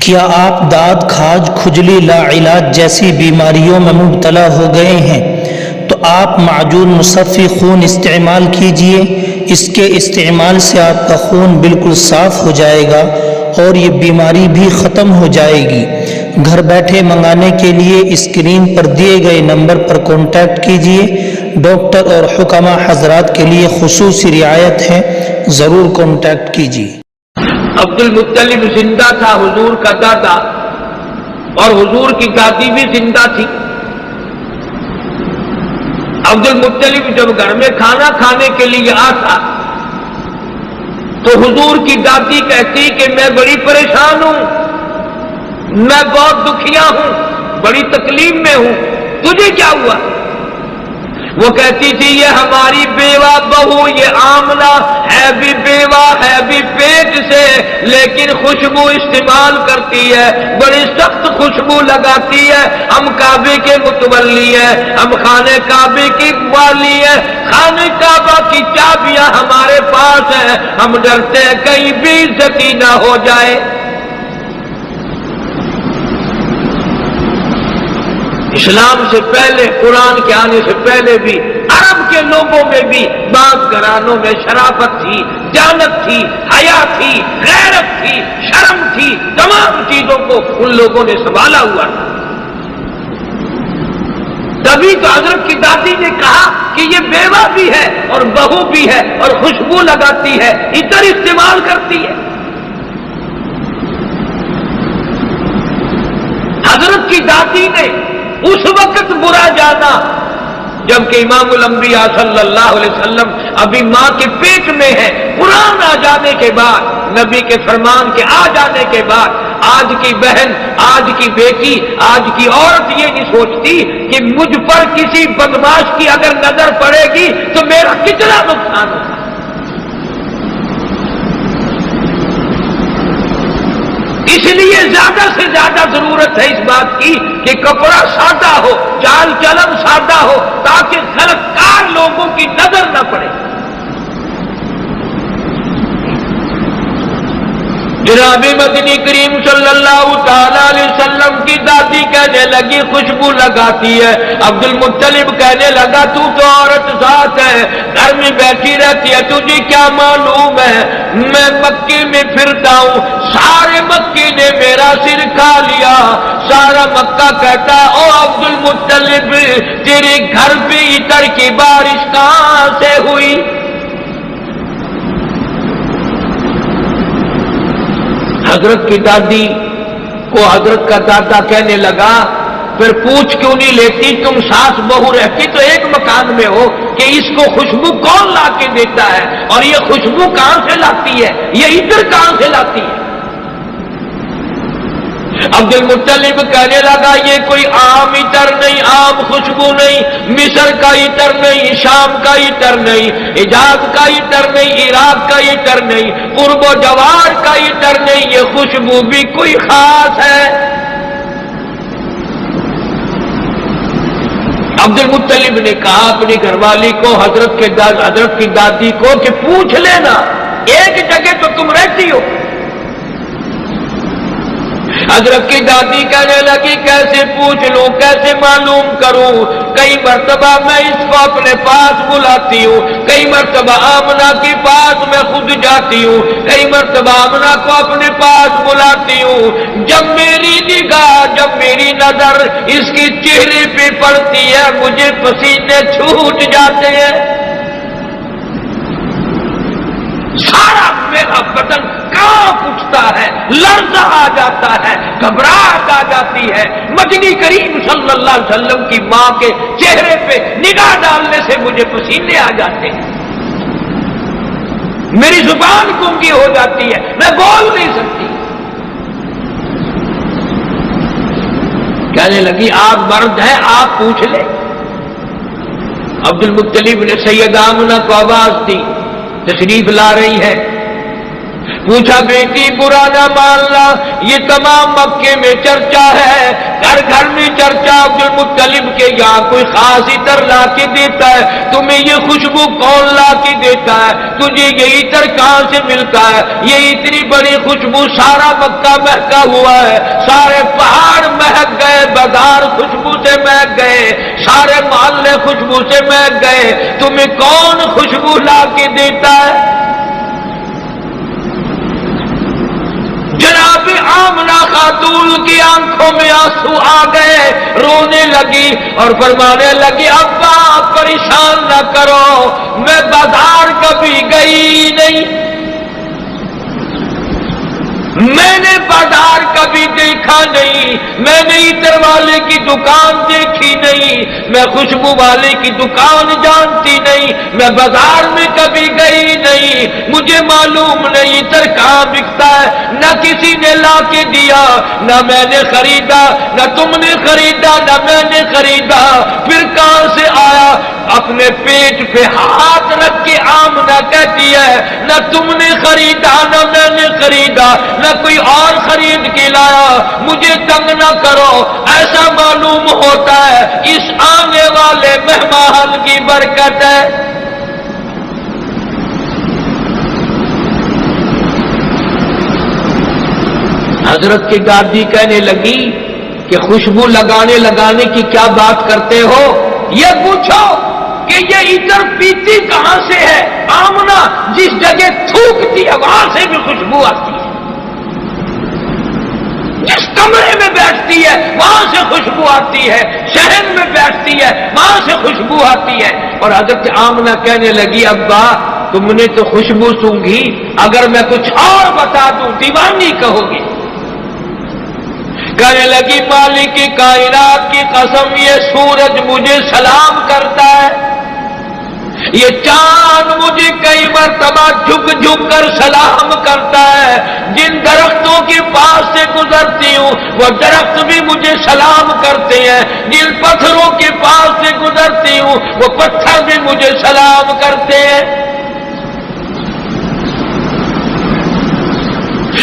کیا آپ داد کھاج کھجلی لاعلاج جیسی بیماریوں میں مبتلا ہو گئے ہیں تو آپ معجون مصفی خون استعمال کیجئے۔ اس کے استعمال سے آپ کا خون بالکل صاف ہو جائے گا اور یہ بیماری بھی ختم ہو جائے گی۔ گھر بیٹھے منگانے کے لیے اسکرین پر دیے گئے نمبر پر کانٹیکٹ کیجئے۔ ڈاکٹر اور حکماء حضرات کے لیے خصوصی رعایت ہے، ضرور کانٹیکٹ کیجئے۔ عبد المطلب زندہ تھا، حضور کا دادا، اور حضور کی دادی بھی زندہ تھی۔ عبد المطلب جب گھر میں کھانا کھانے کے لیے آتا تو حضور کی دادی کہتی کہ میں بڑی پریشان ہوں، میں بہت دکھیا ہوں، بڑی تکلیف میں ہوں، تجھے کیا ہوا؟ وہ کہتی تھی یہ ہماری بیوہ بہو یہ آمنہ ہے بھی بیوہ ہے بھی پیٹ سے، لیکن خوشبو استعمال کرتی ہے، بڑی سخت خوشبو لگاتی ہے۔ ہم کعبے کے متولی ہیں، ہم خانے کعبے کی والی ہیں، خانے کعبہ کی چابیاں ہمارے پاس ہیں، ہم ڈرتے ہیں کہیں بھی عزتی نہ ہو جائے۔ اسلام سے پہلے، قرآن کے آنے سے پہلے بھی عرب کے لوگوں میں بھی بعض گھرانوں میں شرافت تھی، دیانت تھی، حیا تھی، غیرت تھی، شرم تھی، تمام چیزوں کو ان لوگوں نے سنبھالا ہوا تھا۔ تبھی تو حضرت کی دادی نے کہا کہ یہ بیوہ بھی ہے اور بہو بھی ہے اور خوشبو لگاتی ہے، عطر استعمال کرتی ہے۔ حضرت کی دادی نے اس وقت برا جانا جبکہ امام الانبیاء صلی اللہ علیہ وسلم ابھی ماں کے پیٹ میں ہے۔ قرآن آ جانے کے بعد، نبی کے فرمان کے آ جانے کے بعد، آج کی بہن، آج کی بیٹی، آج کی عورت یہ نہیں سوچتی کہ مجھ پر کسی بدماش کی اگر نظر پڑے گی تو میرا کتنا نقصان ہوگا۔ اس لیے زیادہ سے زیادہ ضرورت ہے اس بات کی کہ کپڑا سادہ ہو، چال چلن سادہ ہو، تاکہ غلطکار لوگوں کی نظر نہ پڑے۔ جناب مدنی کریم صلی اللہ تعالی علیہ وسلم کی دادی کہنے لگی خوشبو لگاتی ہے۔ عبد المطلب کہنے لگا تو عورت ذات ہے، گھر میں بیٹھی رہتی ہے، تجھے کیا معلوم ہے؟ میں مکے میں پھرتا ہوں، سارے مکے نے میرا سر کھا لیا۔ سارا مکہ کہتا او عبد المطلب تیرے گھر پہ عطر کی بارش کہاں سے ہوئی؟ حضرت کی دادی کو حضرت کا دادا کہنے لگا پھر پوچھ کیوں نہیں لیتی؟ تم ساس بہو رہتی تو ایک مکان میں ہو کہ اس کو خوشبو کون لا کے دیتا ہے، اور یہ خوشبو کہاں سے لاتی ہے، یہ عطر کہاں سے لاتی ہے؟ عبد المطلب کہنے لگا یہ کوئی عام عطر نہیں، عام خوشبو نہیں، مصر کا عطر نہیں، شام کا عطر نہیں، حجاز کا عطر نہیں، عراق کا عطر نہیں، قرب و جوار کا عطر نہیں، یہ خوشبو بھی کوئی خاص ہے۔ عبد المطلب نے کہا اپنی گھر والی کو، حضرت کی دادی کو کہ پوچھ لینا، ایک جگہ تو تم رہتی ہو۔ حضرت کی دادی کہنے لگی کیسے پوچھ لوں، کیسے معلوم کروں؟ کئی مرتبہ میں اس کو اپنے پاس بلاتی ہوں، کئی مرتبہ آمنہ کے پاس میں خود جاتی ہوں، کئی مرتبہ آمنہ کو اپنے پاس بلاتی ہوں۔ جب میری نگاہ، جب میری نظر اس کے چہرے پہ پڑتی ہے مجھے پسینے چھوٹ جاتے ہیں، سارا میرا بدن کانپ اٹھتا ہے، لرزہ آ جاتا ہے، گھبراہٹ آ جاتی ہے۔ مدنی کریم صلی اللہ علیہ وسلم کی ماں کے چہرے پہ نگاہ ڈالنے سے مجھے پسینے آ جاتے ہیں، میری زبان گونگی ہو جاتی ہے، میں بول نہیں سکتی۔ کہنے لگی آپ مرد ہیں، آپ پوچھ لیں۔ عبد المطلب نے سیدہ آمنہ کو آواز دی، تشریف لا رہی ہے۔ پوچھا بیٹی برا نہ ماننا، یہ تمام مکے میں چرچا ہے، گھر گھر میں چرچا عبد المطلب کے یہاں کوئی خاص عطر لا کے دیتا ہے، تمہیں یہ خوشبو کون لا کے دیتا ہے، تجھے یہ عطر کہاں سے ملتا ہے؟ یہ اتنی بڑی خوشبو، سارا مکہ مہکا ہوا ہے، سارے پہاڑ مہک گئے، بازار خوشبو سے مہک گئے، سارے محلے خوشبو سے مہک گئے، تمہیں کون خوشبو لا کے دیتا ہے؟ جناب آمنہ خاتون کی آنکھوں میں آنسو آ گئے، رونے لگی اور فرمانے لگی ابا پریشان نہ کرو، میں بازار کبھی گئی نہیں، میں نے بازار کبھی دیکھا نہیں، میں نے عطر والے کی دکان دیکھی نہیں، میں خوشبو والے کی دکان جانتی نہیں، میں بازار میں کبھی گئی نہیں، مجھے معلوم نہیں عطر کہاں بکتا ہے، نہ کسی نے لا کے دیا، نہ میں نے خریدا، نہ تم نے خریدا، نہ میں نے خریدا، پھر کہاں سے آیا؟ اپنے پیٹ پہ ہاتھ رکھ کے آمنہ کہتی ہے نہ تم نے خریدا نہ میں نے خریدا، نہ کوئی اور خرید کے لایا، مجھے تنگ نہ کرو، ایسا معلوم ہوتا ہے اس آنے والے مہمان کی برکت ہے۔ حضرت کی دادی کہنے لگی کہ خوشبو لگانے کی کیا بات کرتے ہو؟ یہ پوچھو کہ یہ عطر پیتی کہاں سے ہے؟ آمنہ جس جگہ تھوکتی ہے وہاں سے بھی خوشبو آتی ہے، جس کمرے میں بیٹھتی ہے وہاں سے خوشبو آتی ہے، شہر میں بیٹھتی ہے وہاں سے خوشبو آتی ہے۔ اور حضرت آمنہ کہنے لگی ابا تم نے تو خوشبو سونگھی، اگر میں کچھ اور بتا دوں دیوانی کہو گی۔ کہنے لگی مالک کائنات کی قسم یہ سورج مجھے سلام کرتا ہے، یہ چاند مجھے کئی مرتبہ جھک جھک کر سلام کرتا ہے، جن درختوں کے پاس سے گزرتی ہوں وہ درخت بھی مجھے سلام کرتے ہیں، جن پتھروں کے پاس سے گزرتی ہوں وہ پتھر بھی مجھے سلام کرتے ہیں۔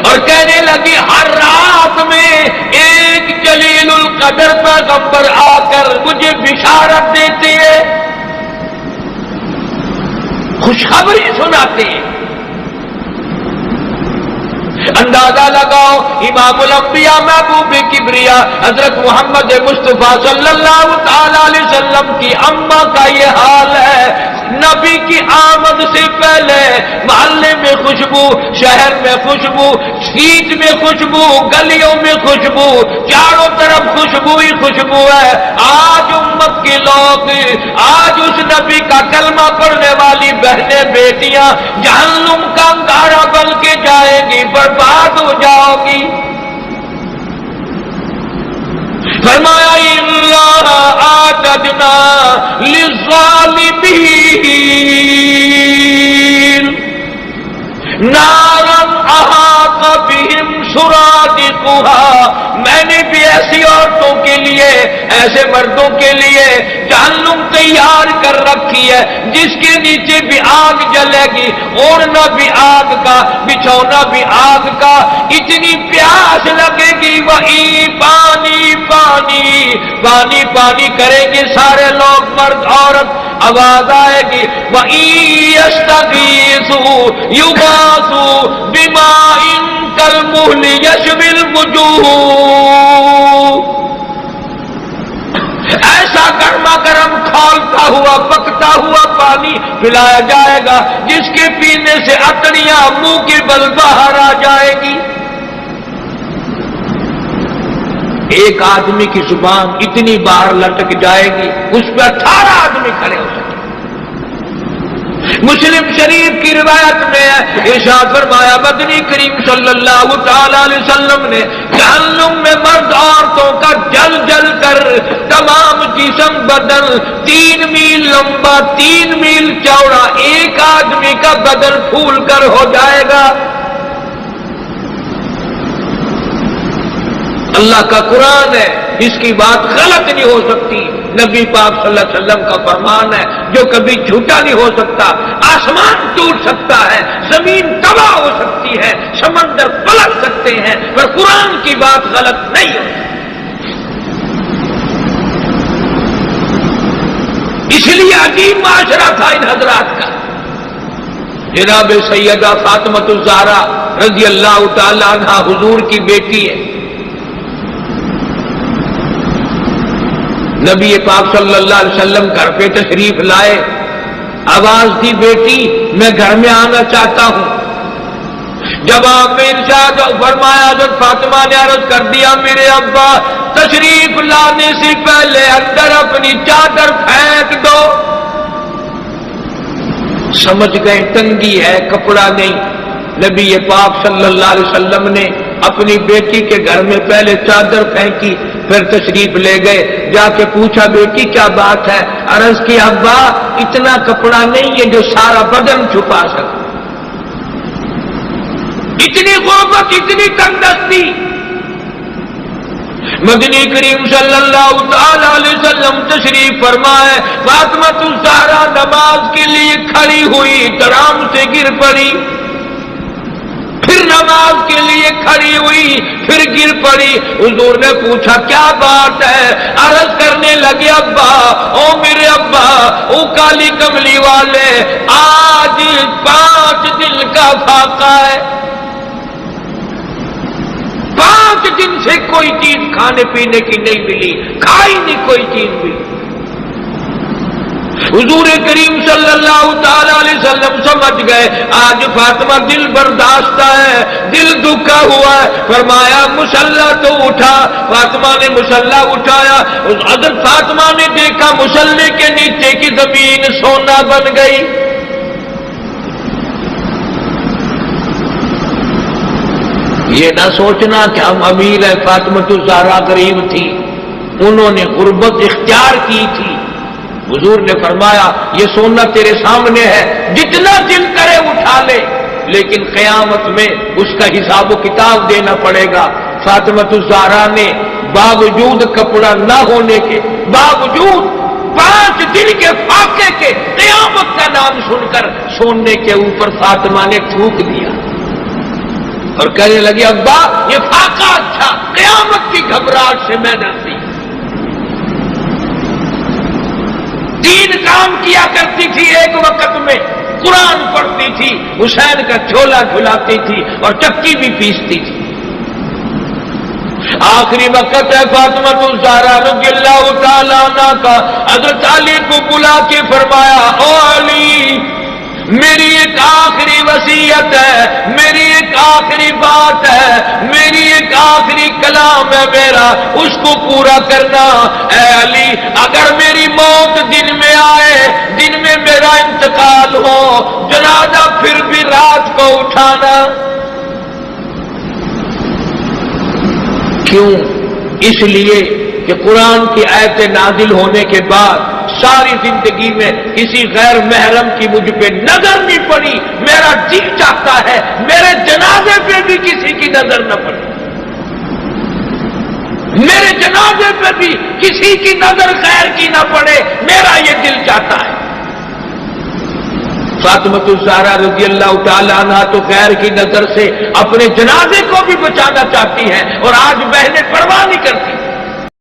اور کہنے لگی ہر رات میں ایک جلیل القدر پیغمبر آ کر مجھے بشارت دیتے ہیں، خوشخبری سناتے ہیں۔ اندازہ لگاؤ امام الانبیاء محبوب کبریا حضرت محمد مصطفیٰ صلی اللہ تعالی علیہ وسلم کی اماں کا یہ حال ہے، نبی کی آمد سے پہلے محلے میں خوشبو، شہر میں خوشبو، سیٹ میں خوشبو، گلیوں میں خوشبو، چاروں طرف خوشبو ہی خوشبو ہے۔ آج امت کے لوگ، آج اس نبی کا کلمہ پڑھنے والی بہنیں بیٹیاں جہنم کا انگارہ بن کے جائیں گی، برباد ہو جاؤ گی۔ فرمایا اللہ اعتدنا للظالمین نارا احاط بہم سرادقها، میں نے بھی ایسی عورتوں کے لیے، ایسے مردوں کے لیے جہنم تیار کر رکھی ہے جس کے نیچے بھی آگ جلے گی، اوڑھنا بھی آگ کا، بچھونا بھی آگ کا، اتنی پیاس لگے گی وہی پانی پانی پانی پانی کریں گے سارے لوگ مرد عورت، آواز آئے گی وَإِن يَسْتَغِيثُوا يُغَاثُوا بِمَاءٍ كَالْمُهْلِ يَشْوِي الْوُجُوهَ، ایسا گرما گرم کھولتا ہوا پکتا ہوا پانی پلایا جائے گا جس کے پینے سے اکڑیاں منہ کے بل باہر آ جائے گی۔ ایک آدمی کی زبان اتنی باہر لٹک جائے گی اس پہ 18 آدمی کھڑے ہو سکتے۔ مسلم شریف کی روایت میں ہے، ارشاد فرمایا مدنی کریم صلی اللہ تعالی علیہ وسلم نے جہنم میں مرد عورتوں کا جل جل کر تمام جسم بدن 3 میل لمبا 3 میل چوڑا ایک آدمی کا بدن پھول کر ہو جائے گا۔ اللہ کا قرآن ہے، اس کی بات غلط نہیں ہو سکتی۔ نبی پاک صلی اللہ علیہ وسلم کا فرمان ہے جو کبھی جھوٹا نہیں ہو سکتا. آسمان ٹوٹ سکتا ہے، زمین تباہ ہو سکتی ہے، سمندر پلٹ سکتے ہیں، پر قرآن کی بات غلط نہیں ہوتی. اس لیے عجیب معاشرہ تھا ان حضرات کا. جناب سیدہ فاطمۃ الزہرا رضی اللہ تعالی عنہا حضور کی بیٹی ہے. نبی پاک صلی اللہ علیہ وسلم گھر پہ تشریف لائے، آواز دی بیٹی میں گھر میں آنا چاہتا ہوں. جب آپ نے ارشاد فرمایا، حضرت فاطمہ نے عرض کر دیا میرے ابا تشریف لانے سے پہلے اندر اپنی چادر پھینک دو. سمجھ گئے تنگی ہے، کپڑا نہیں. نبی پاک صلی اللہ علیہ وسلم نے اپنی بیٹی کے گھر میں پہلے چادر پھینکی، پھر تشریف لے گئے. جا کے پوچھا بیٹی کیا بات ہے؟ عرض کی ابا اتنا کپڑا نہیں ہے جو سارا بدن چھپا سکے. اتنی غربت، اتنی تنگدستی. مدنی کریم صلی اللہ تعالی علیہ وسلم تشریف فرمائے، فاطمہ الزہرا نماز کے لیے کھڑی ہوئی، ترام سے گر پڑی. پھر نماز کے لیے کھڑی ہوئی، پھر گر پڑی. حضور نے پوچھا کیا بات ہے؟ عرض کرنے لگے ابا، او میرے ابا، او کالی کملی والے، آج 5 دن کا فاقہ ہے. 5 دن سے کوئی چیز کھانے پینے کی نہیں ملی، کھائی نہیں کوئی چیز بھی. حضور کریم صلی اللہ تعالی علیہ وسلم سمجھ گئے آج فاطمہ دل برداشت ہے، دل دکھا ہوا ہے. فرمایا مصلی تو اٹھا. فاطمہ نے مصلی اٹھایا. حضرت فاطمہ نے دیکھا مصلی کے نیچے کی زمین سونا بن گئی. یہ نہ سوچنا کہ ہم امیر ہیں. فاطمہ الزہرا غریب تھی، انہوں نے غربت اختیار کی تھی. حضور نے فرمایا یہ سونا تیرے سامنے ہے، جتنا دل کرے اٹھا لے، لیکن قیامت میں اس کا حساب و کتاب دینا پڑے گا. فاطمہ الزہرا نے باوجود کپڑا نہ ہونے کے باوجود 5 دن کے فاقے کے قیامت کا نام سن کر سونے کے اوپر فاطمہ نے تھوک دیا اور کہنے لگے ابا یہ فاقہ اچھا، قیامت کی گھبراہٹ سے میں ڈرتی. 3 کام کیا کرتی تھی ایک وقت میں. قرآن پڑھتی تھی، حسین کا جھولا جھلاتی تھی اور چکی بھی پیستی تھی. آخری وقت ہے فاطمہ الزہرا رضی اللہ تعالیٰ عنہ کا. حضرت علی کو بلا کے فرمایا او علی، میری ایک آخری وصیت ہے، میری ایک آخری بات ہے، میری ایک آخری کلام ہے میرا، اس کو پورا کرنا. اے علی اگر میری موت دن میں آئے، دن میں میرا انتقال ہو، جنازہ پھر بھی رات کو اٹھانا. کیوں؟ اس لیے کہ قرآن کی آیت نازل ہونے کے بعد ساری زندگی میں کسی غیر محرم کی مجھ پہ نظر نہیں پڑی. میرا جی چاہتا ہے میرے جنازے پہ بھی کسی کی نظر نہ پڑے، میرے جنازے پہ بھی کسی کی نظر غیر کی نہ پڑے، میرا یہ دل چاہتا ہے. فاطمہ الزہرا رضی اللہ تعالی عنہا تو غیر کی نظر سے اپنے جنازے کو بھی بچانا چاہتی ہیں، اور آج بہنیں پرواہ نہیں کرتی.